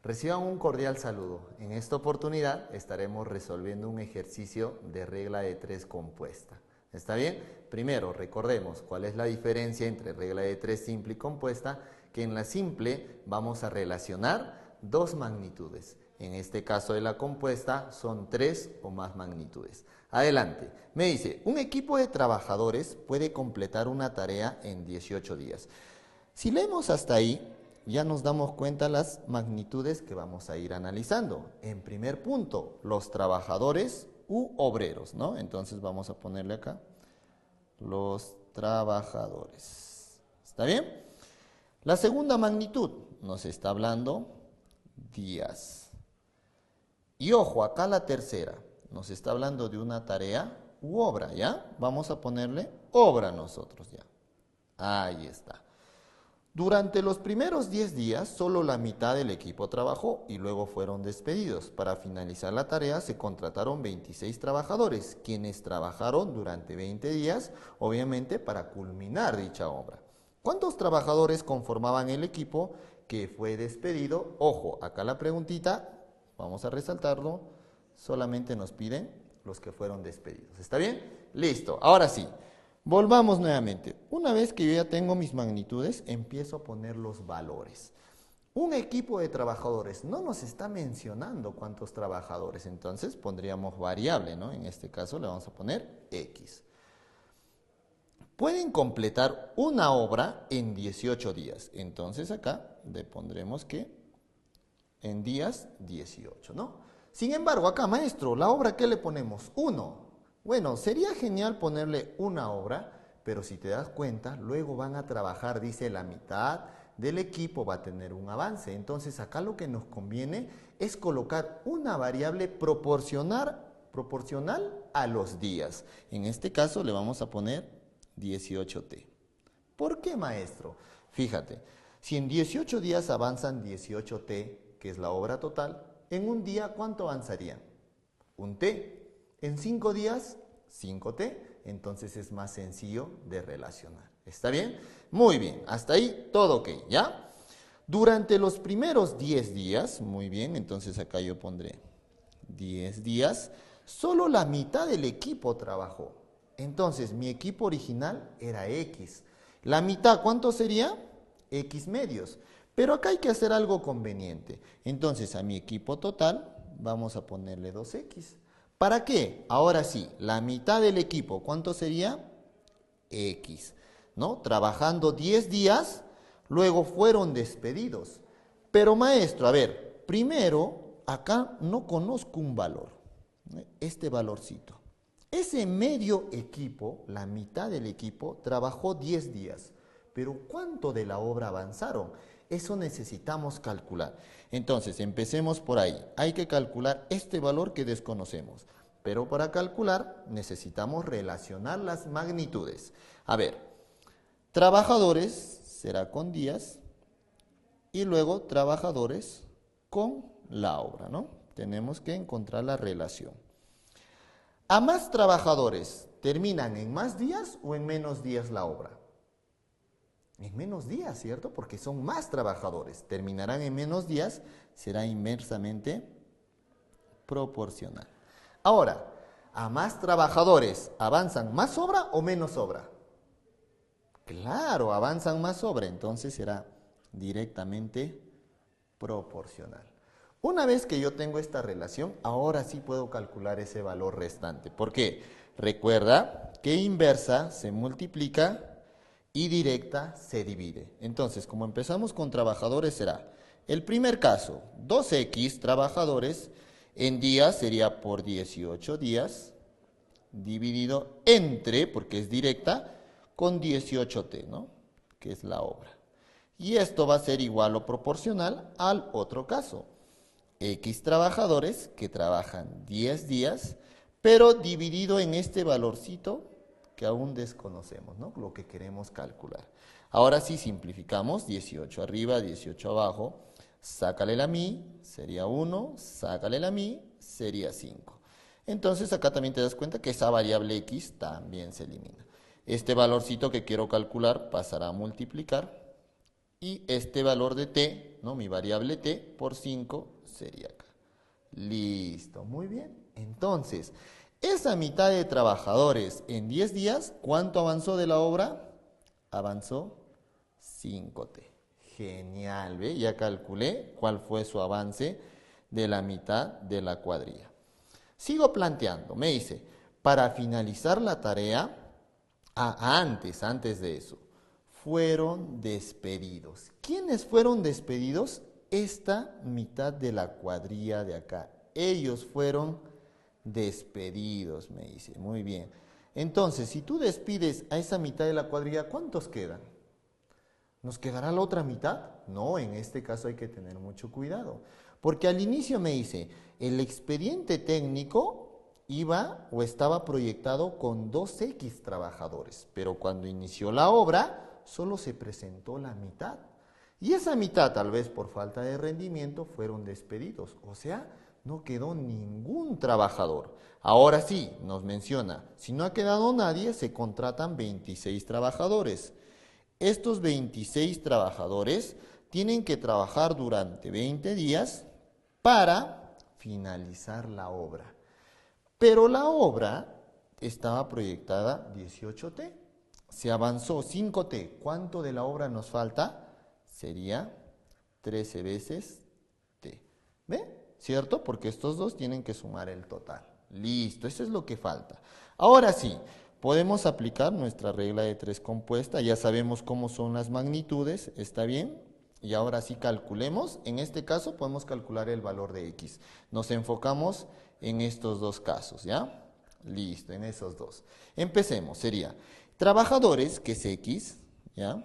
Reciban un cordial saludo. En esta oportunidad estaremos resolviendo un ejercicio de regla de 3 compuesta. ¿Está bien? Primero, recordemos cuál es la diferencia entre regla de 3 simple y compuesta, que en la simple vamos a relacionar dos magnitudes. En este caso de la compuesta son 3 o más magnitudes. Adelante. Me dice, un equipo de trabajadores puede completar una tarea en 18 días. Si leemos hasta ahí, ya nos damos cuenta las magnitudes que vamos a ir analizando. En primer punto, los trabajadores u obreros, ¿no? Entonces vamos a ponerle acá los trabajadores. ¿Está bien? La segunda magnitud nos está hablando días. Y ojo, acá la tercera nos está hablando de una tarea u obra, ¿ya? Vamos a ponerle obra nosotros ya. Ahí está. Durante los primeros 10 días, solo la mitad del equipo trabajó y luego fueron despedidos. Para finalizar la tarea se contrataron 26 trabajadores, quienes trabajaron durante 20 días, obviamente para culminar dicha obra. ¿Cuántos trabajadores conformaban el equipo que fue despedido? Ojo, acá la preguntita, vamos a resaltarlo, solamente nos piden los que fueron despedidos. ¿Está bien? Listo, ahora sí. Volvamos nuevamente. Una vez que yo ya tengo mis magnitudes, empiezo a poner los valores. Un equipo de trabajadores no nos está mencionando cuántos trabajadores, entonces pondríamos variable, ¿no? En este caso le vamos a poner X. Pueden completar una obra en 18 días, entonces acá le pondremos que en días 18, ¿no? Sin embargo, acá, maestro, la obra, ¿qué le ponemos? 1. Bueno, sería genial ponerle una obra, pero si te das cuenta, luego van a trabajar, dice, la mitad del equipo va a tener un avance. Entonces, acá lo que nos conviene es colocar una variable proporcional a los días. En este caso, le vamos a poner 18T. ¿Por qué, maestro? Fíjate, si en 18 días avanzan 18T, que es la obra total, en un día, ¿cuánto avanzaría? Un T. En 5 días, 5T, entonces es más sencillo de relacionar. ¿Está bien? Muy bien, hasta ahí todo ok, ¿ya? Durante los primeros 10 días, muy bien, entonces acá yo pondré 10 días, solo la mitad del equipo trabajó. Entonces mi equipo original era X. La mitad, ¿cuánto sería? X medios. Pero acá hay que hacer algo conveniente. Entonces a mi equipo total vamos a ponerle 2X. ¿Para qué? Ahora sí, la mitad del equipo, ¿cuánto sería? X, ¿no? Trabajando 10 días, luego fueron despedidos. Pero maestro, a ver, primero, acá no conozco un valor, este valorcito. Ese medio equipo, la mitad del equipo, trabajó 10 días. Pero ¿cuánto de la obra avanzaron? Eso necesitamos calcular. Entonces, empecemos por ahí. Hay que calcular este valor que desconocemos. Pero para calcular necesitamos relacionar las magnitudes. A ver, trabajadores será con días y luego trabajadores con la obra, ¿no? Tenemos que encontrar la relación. ¿A más trabajadores terminan en más días o en menos días la obra? En menos días, ¿cierto? Porque son más trabajadores. Terminarán en menos días, será inversamente proporcional. Ahora, ¿a más trabajadores avanzan más obra o menos obra? Claro, avanzan más obra, entonces será directamente proporcional. Una vez que yo tengo esta relación, ahora sí puedo calcular ese valor restante. ¿Por qué? Recuerda que inversa se multiplica y directa se divide. Entonces, como empezamos con trabajadores, será el primer caso, 2X trabajadores en días sería por 18 días, dividido entre, porque es directa, con 18T, ¿no? Que es la obra. Y esto va a ser igual o proporcional al otro caso. X trabajadores que trabajan 10 días, pero dividido en este valorcito que aún desconocemos, ¿no? Lo que queremos calcular. Ahora sí simplificamos, 18 arriba, 18 abajo, sácale la mi, sería 1, sácale la mi, sería 5. Entonces acá también te das cuenta que esa variable X también se elimina. Este valorcito que quiero calcular pasará a multiplicar Y este valor de t, ¿no? Mi variable t por 5 sería acá. Listo, muy bien. Entonces, esa mitad de trabajadores en 10 días, ¿cuánto avanzó de la obra? Avanzó 5t. Genial, ¿ve? Ya calculé cuál fue su avance de la mitad de la cuadrilla. Sigo planteando, me dice, para finalizar la tarea, antes de eso, fueron despedidos. ¿Quiénes fueron despedidos? Esta mitad de la cuadrilla de acá. Ellos fueron despedidos, me dice. Muy bien. Entonces, si tú despides a esa mitad de la cuadrilla, ¿cuántos quedan? ¿Nos quedará la otra mitad? No, en este caso hay que tener mucho cuidado. Porque al inicio me dice, el expediente técnico iba o estaba proyectado con 2X trabajadores, pero cuando inició la obra solo se presentó la mitad. Y esa mitad, tal vez por falta de rendimiento, fueron despedidos. O sea, no quedó ningún trabajador. Ahora sí, nos menciona, si no ha quedado nadie, se contratan 26 trabajadores. Estos 26 trabajadores tienen que trabajar durante 20 días para finalizar la obra. Pero la obra estaba proyectada 18T. Se avanzó 5T. ¿Cuánto de la obra nos falta? Sería 13 veces T. ¿Ve? ¿Cierto? Porque estos dos tienen que sumar el total. Listo, eso es lo que falta. Ahora sí, podemos aplicar nuestra regla de 3 compuesta. Ya sabemos cómo son las magnitudes, ¿está bien? Y ahora sí calculemos. En este caso podemos calcular el valor de X. Nos enfocamos en estos dos casos, ¿ya? Listo, en esos dos. Empecemos, sería trabajadores, que es X, ¿ya?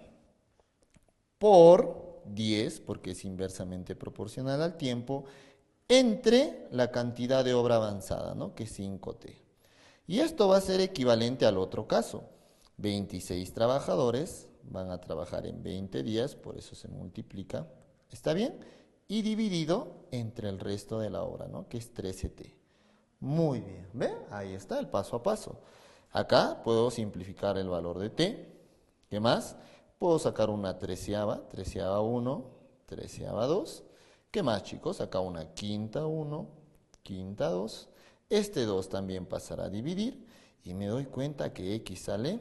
Por 10, porque es inversamente proporcional al tiempo, entre la cantidad de obra avanzada, ¿no? Que es 5T. Y esto va a ser equivalente al otro caso. 26 trabajadores van a trabajar en 20 días, por eso se multiplica, ¿está bien? Y dividido entre el resto de la obra, ¿no? Que es 13T. Muy bien, ¿ve? Ahí está el paso a paso. Acá puedo simplificar el valor de T. ¿Qué más? Puedo sacar una treceava, treceava 1, treceava 2. ¿Qué más, chicos? Acá una quinta 1, quinta 2. Este 2 también pasará a dividir y me doy cuenta que X sale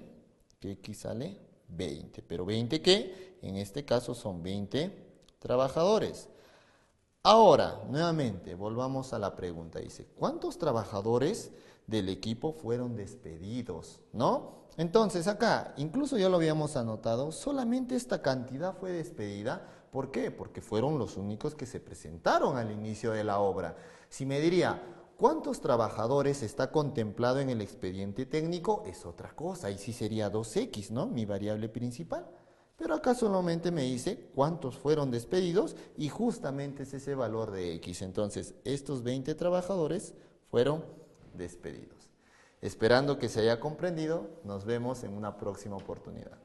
20. ¿Pero 20 qué? En este caso son 20 trabajadores. Ahora, nuevamente, volvamos a la pregunta. Dice, ¿cuántos trabajadores del equipo fueron despedidos? ¿No? Entonces acá, incluso ya lo habíamos anotado, solamente esta cantidad fue despedida. ¿Por qué? Porque fueron los únicos que se presentaron al inicio de la obra. Si me diría, ¿cuántos trabajadores está contemplado en el expediente técnico? Es otra cosa, y sí sería 2X, ¿no? Mi variable principal. Pero acá solamente me dice cuántos fueron despedidos y justamente es ese valor de X. Entonces, estos 20 trabajadores fueron despedidos. Esperando que se haya comprendido, nos vemos en una próxima oportunidad.